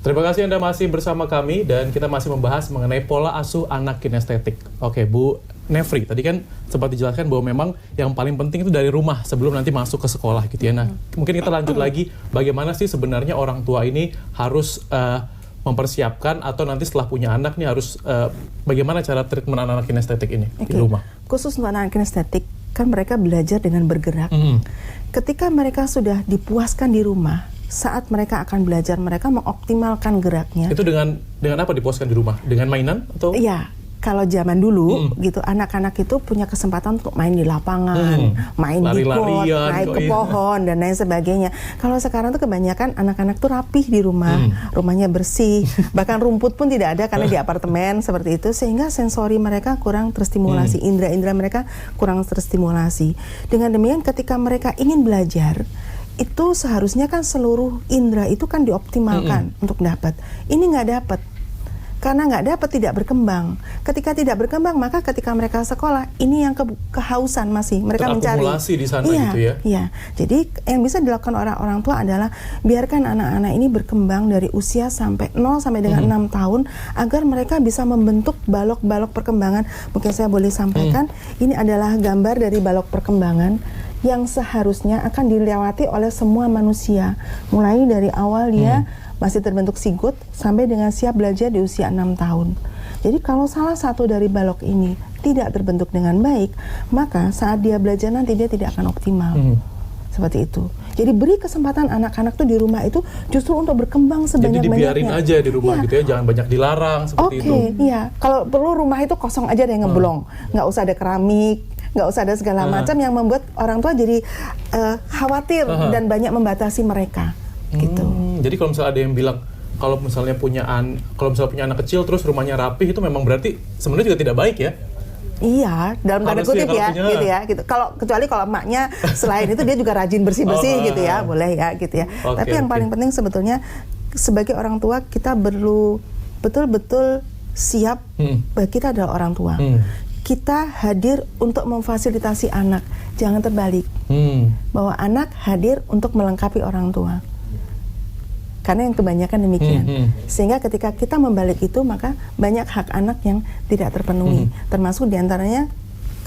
Terima kasih Anda masih bersama kami dan kita masih membahas mengenai pola asuh anak kinestetik. Oke, Bu Nefri, tadi kan sempat dijelaskan bahwa memang yang paling penting itu dari rumah sebelum nanti masuk ke sekolah gitu ya. Nah, mungkin kita lanjut lagi bagaimana sih sebenarnya orang tua ini harus mempersiapkan atau nanti setelah punya anak nih harus bagaimana cara treatment anak-anak kinestetik ini di rumah. Khusus untuk anak kinestetik kan mereka belajar dengan bergerak. Ketika mereka sudah dipuaskan di rumah, saat mereka akan belajar, mereka mengoptimalkan geraknya. Itu dengan apa dipuaskan di rumah? Dengan mainan atau? Iya, kalau zaman dulu gitu, anak-anak itu punya kesempatan untuk main di lapangan, main di kot, naik ke pohon dan lain sebagainya. Kalau sekarang tuh kebanyakan anak-anak tuh rapih di rumah, rumahnya bersih, bahkan rumput pun tidak ada karena di apartemen seperti itu, sehingga sensori mereka kurang terstimulasi, indera-indera mereka kurang terstimulasi. Dengan demikian ketika mereka ingin belajar, itu seharusnya kan seluruh indera itu kan dioptimalkan untuk dapat. Ini nggak dapat. Karena nggak dapat tidak berkembang. Ketika tidak berkembang, maka ketika mereka sekolah, ini yang kehausan masih. Mereka mencari. Terakumulasi di sana gitu ya? Iya. Jadi yang bisa dilakukan orang tua adalah biarkan anak-anak ini berkembang dari usia sampai 0 sampai dengan 6 tahun agar mereka bisa membentuk balok-balok perkembangan. Mungkin saya boleh sampaikan, ini adalah gambar dari balok perkembangan yang seharusnya akan dilewati oleh semua manusia. Mulai dari awal dia masih terbentuk zigot sampai dengan siap belajar di usia 6 tahun. Jadi kalau salah satu dari balok ini tidak terbentuk dengan baik, maka saat dia belajar nanti dia tidak akan optimal. Seperti itu. Jadi beri kesempatan anak-anak tuh di rumah itu justru untuk berkembang sebanyak-banyaknya. Jadi dibiarin aja di rumah gitu ya, jangan banyak dilarang seperti itu. Iya. Kalau perlu rumah itu kosong aja deh, ngeblong. Nggak usah ada keramik, nggak usah ada segala macam yang membuat orang tua jadi khawatir dan banyak membatasi mereka. Gitu. Jadi kalau misalnya ada yang bilang kalau misalnya punya anak kecil terus rumahnya rapih, itu memang berarti sebenarnya juga tidak baik ya? Iya, dalam tanda kutip ya, gitu ya. Gitu. Kecuali kalau emaknya selain itu dia juga rajin bersih-bersih gitu ya, boleh ya, gitu ya. Tapi yang paling penting sebetulnya sebagai orang tua kita perlu betul-betul siap bahwa kita adalah orang tua. Kita hadir untuk memfasilitasi anak, jangan terbalik. Bahwa anak hadir untuk melengkapi orang tua. Karena yang kebanyakan demikian. Sehingga ketika kita membalik itu, maka banyak hak anak yang tidak terpenuhi. Termasuk diantaranya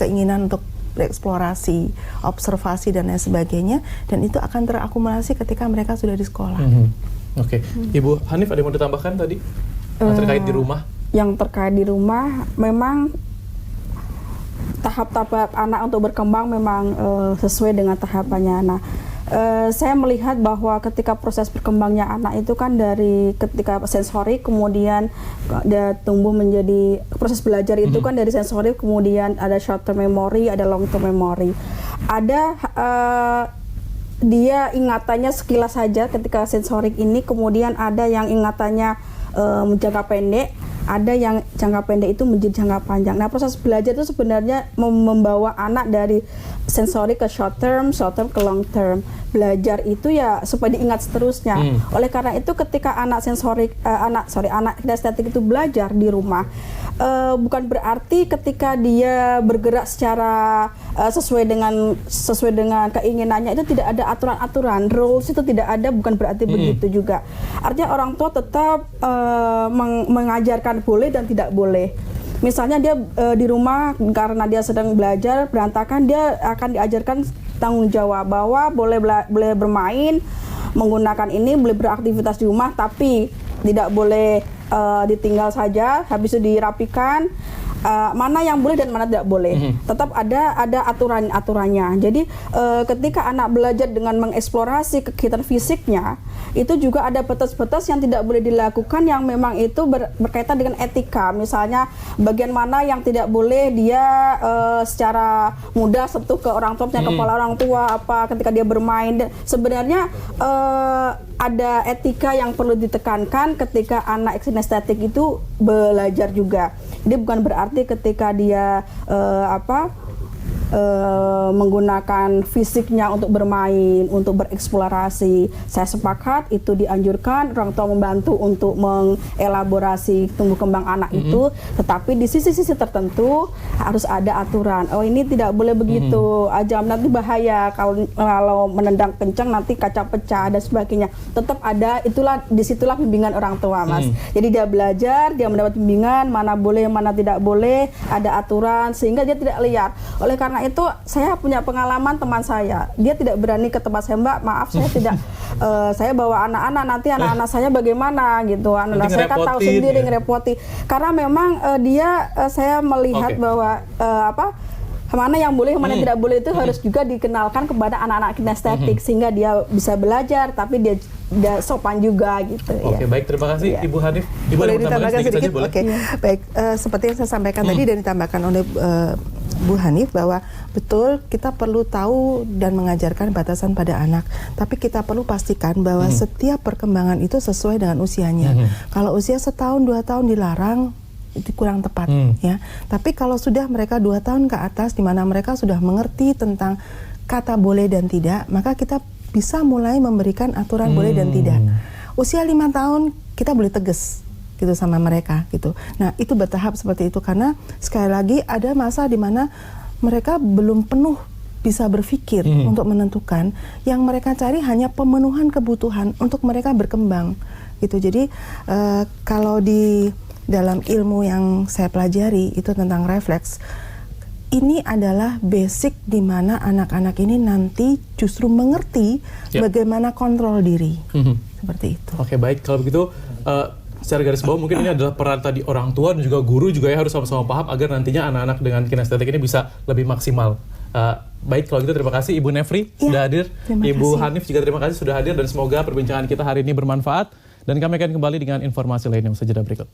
keinginan untuk bereksplorasi, observasi, dan lain sebagainya. Dan itu akan terakumulasi ketika mereka sudah di sekolah. Oke. Ibu Hanif, ada yang mau ditambahkan tadi? Terkait di rumah? Yang terkait di rumah, memang tahap-tahap anak untuk berkembang memang sesuai dengan tahapannya. Nah, saya melihat bahwa ketika proses berkembangnya anak itu kan dari ketika sensori, kemudian dia tumbuh menjadi proses belajar itu kan dari sensori, kemudian ada short term memory, ada long term memory. Ada dia ingatannya sekilas saja ketika sensorik ini, kemudian ada yang ingatannya jangka pendek, ada yang jangka pendek itu menjadi jangka panjang. Nah, proses belajar itu sebenarnya membawa anak dari sensorik ke short term ke long term. Belajar itu ya supaya diingat seterusnya. Oleh karena itu ketika anak kinestetik itu belajar di rumah, bukan berarti ketika dia bergerak secara sesuai dengan keinginannya itu tidak ada aturan-aturan, rules itu tidak ada, bukan berarti begitu juga. Artinya orang tua tetap mengajarkan boleh dan tidak boleh. Misalnya dia di rumah karena dia sedang belajar berantakan, dia akan diajarkan tanggung jawab bahwa boleh bermain, menggunakan ini, boleh beraktivitas di rumah, tapi tidak boleh ditinggal saja, habis itu dirapikan. Mana yang boleh dan mana tidak boleh. Tetap ada aturannya. Jadi ketika anak belajar dengan mengeksplorasi kegiatan fisiknya, itu juga ada batas-batas yang tidak boleh dilakukan yang memang itu berkaitan dengan etika. Misalnya bagian mana yang tidak boleh dia secara mudah sentuh ke orang tuanya, kepala orang tua, apa ketika dia bermain. Sebenarnya ada etika yang perlu ditekankan ketika anak kinestetik itu belajar juga. Jadi bukan berarti ketika dia menggunakan fisiknya untuk bermain, untuk bereksplorasi. Saya sepakat itu dianjurkan, orang tua membantu untuk mengelaborasi tumbuh kembang anak itu, tetapi di sisi-sisi tertentu harus ada aturan. Oh, ini tidak boleh begitu aja, nanti bahaya kalau menendang kencang nanti kaca pecah dan sebagainya. Tetap ada, disitulah bimbingan orang tua, Mas. Jadi dia belajar, dia mendapat bimbingan mana boleh, mana tidak boleh, ada aturan sehingga dia tidak liar. Oleh karena itu saya punya pengalaman teman saya, dia tidak berani ke tempat saya, Mbak, maaf saya tidak saya bawa anak-anak, nanti anak-anak saya bagaimana gitu, anak-anak saya kan tahu sendiri ngerepoti, karena memang saya melihat bahwa mana yang boleh, mana yang tidak boleh itu harus juga dikenalkan kepada anak-anak kinestetik sehingga dia bisa belajar tapi dia sopan juga gitu. Oke, baik, terima kasih Ibu Hanif. Ibu boleh ditambahkan sedikit? Boleh. Oke, baik. Seperti yang saya sampaikan tadi dan ditambahkan oleh Bu Hanif, bahwa betul kita perlu tahu dan mengajarkan batasan pada anak, tapi kita perlu pastikan bahwa setiap perkembangan itu sesuai dengan usianya. Kalau usia 1 tahun 2 tahun dilarang, itu kurang tepat, ya. Tapi kalau sudah mereka 2 tahun ke atas, di mana mereka sudah mengerti tentang kata boleh dan tidak, maka kita bisa mulai memberikan aturan boleh dan tidak. Usia 5 tahun kita boleh tegas gitu sama mereka gitu. Nah, itu bertahap seperti itu, karena sekali lagi ada masa di mana mereka belum penuh bisa berpikir untuk menentukan. Yang mereka cari hanya pemenuhan kebutuhan untuk mereka berkembang gitu. Jadi kalau di dalam ilmu yang saya pelajari itu tentang refleks, ini adalah basic di mana anak-anak ini nanti justru mengerti bagaimana kontrol diri. Seperti itu. Oke, baik, kalau begitu secara garis bawah mungkin ini adalah peran tadi orang tua dan juga guru juga ya, harus sama-sama paham agar nantinya anak-anak dengan kinestetik ini bisa lebih maksimal. Baik, kalau gitu terima kasih Ibu Nefri sudah hadir. Ibu Hanif juga terima kasih sudah hadir, dan semoga perbincangan kita hari ini bermanfaat, dan kami akan kembali dengan informasi lainnya sejenak berikut.